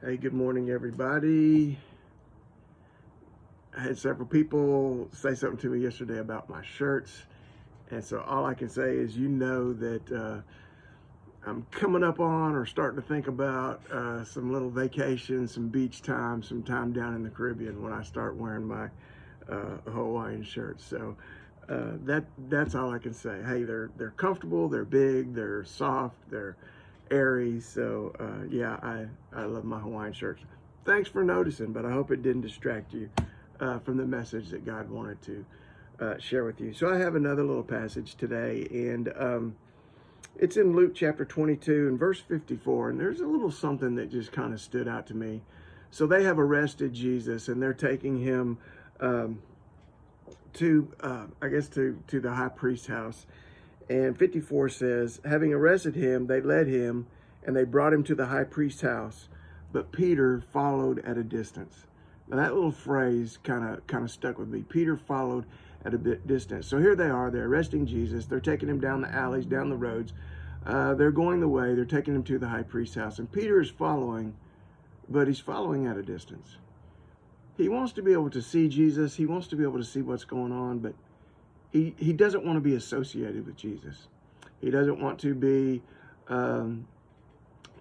Hey, good morning, everybody. I had several people say something to me yesterday about my shirts. And so all I can say is, that I'm coming up on or starting to think about some little vacation, some beach time, some time down in the Caribbean when I start wearing my Hawaiian shirts. So that's all I can say. Hey, they're comfortable, they're big, they're soft, they're airy. So yeah, I love my Hawaiian shirts. Thanks for noticing, but I hope it didn't distract you from the message that God wanted to share with you. So I have another little passage today, and it's in Luke chapter 22 and verse 54. And there's a little something that just kind of stood out to me. So they have arrested Jesus, and they're taking him to the high priest's house. And 54 says, having arrested him, they led him and they brought him to the high priest's house. But Peter followed at a distance. Now that little phrase kind of stuck with me. Peter followed at a bit distance. So here they are. They're arresting Jesus. They're taking him down the alleys, down the roads. They're going the way. They're taking him to the high priest's house. And Peter is following, but he's following at a distance. He wants to be able to see Jesus. He wants to be able to see what's going on, but he doesn't want to be associated with Jesus. He doesn't want to be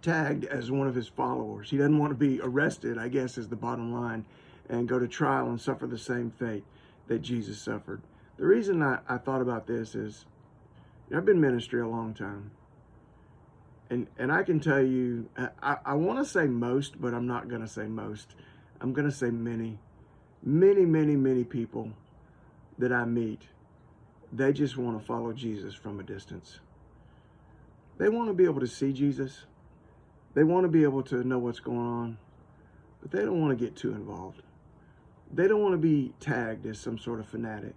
tagged as one of his followers. He doesn't want to be arrested, I guess, is the bottom line, and go to trial and suffer the same fate that Jesus suffered. The reason I thought about this is, I've been in ministry a long time. And I can tell you, I want to say most, but I'm not going to say most. I'm going to say many people that I meet, they just want to follow Jesus from a distance. They want to be able to see Jesus. They want to be able to know what's going on, but they don't want to get too involved. They don't want to be tagged as some sort of fanatic.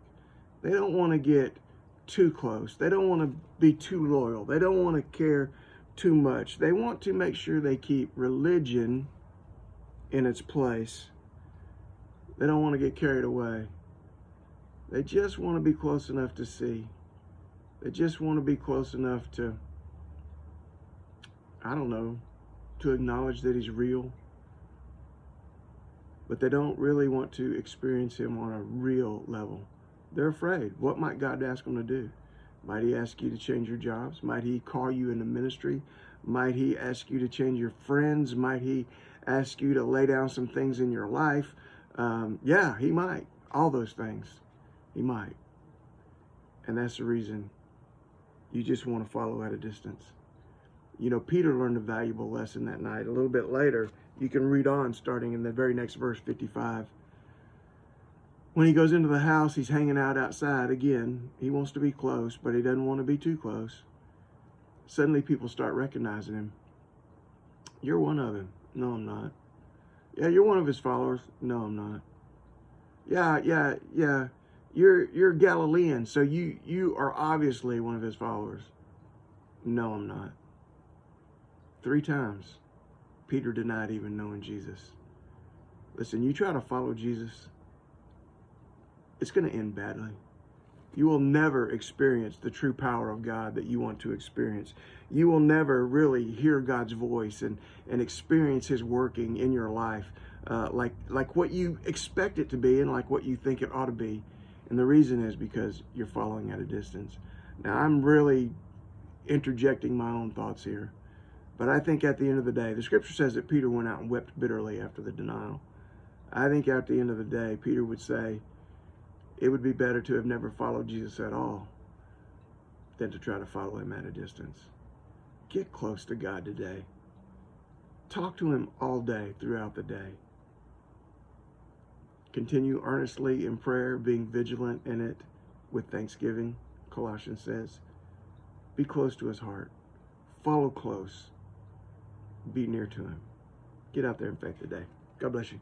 They don't want to get too close. They don't want to be too loyal. They don't want to care too much. They want to make sure they keep religion in its place. They don't want to get carried away. They just want to be close enough to see. They just want to be close enough to, to acknowledge that he's real. But they don't really want to experience him on a real level. They're afraid. What might God ask them to do? Might he ask you to change your jobs? Might he call you into ministry? Might he ask you to change your friends? Might he ask you to lay down some things in your life? Yeah, he might. All those things. He might. And that's the reason you just want to follow at a distance. Peter learned a valuable lesson that night. A little bit later, you can read on starting in the very next verse, 55. When he goes into the house, he's hanging out outside again. He wants to be close, but he doesn't want to be too close. Suddenly people start recognizing him. You're one of them. No, I'm not. Yeah, you're one of his followers. No, I'm not. Yeah. You're Galilean, so you are obviously one of his followers. No, I'm not. 3 times, Peter denied even knowing Jesus. Listen, you try to follow Jesus, it's going to end badly. You will never experience the true power of God that you want to experience. You will never really hear God's voice and experience his working in your life like what you expect it to be and like what you think it ought to be. And the reason is because you're following at a distance. Now, I'm really interjecting my own thoughts here. But I think at the end of the day, the scripture says that Peter went out and wept bitterly after the denial. I think at the end of the day, Peter would say, it would be better to have never followed Jesus at all than to try to follow him at a distance. Get close to God today. Talk to him all day, throughout the day. Continue earnestly in prayer, being vigilant in it with thanksgiving, Colossians says. Be close to his heart. Follow close. Be near to him. Get out there in faith today. God bless you.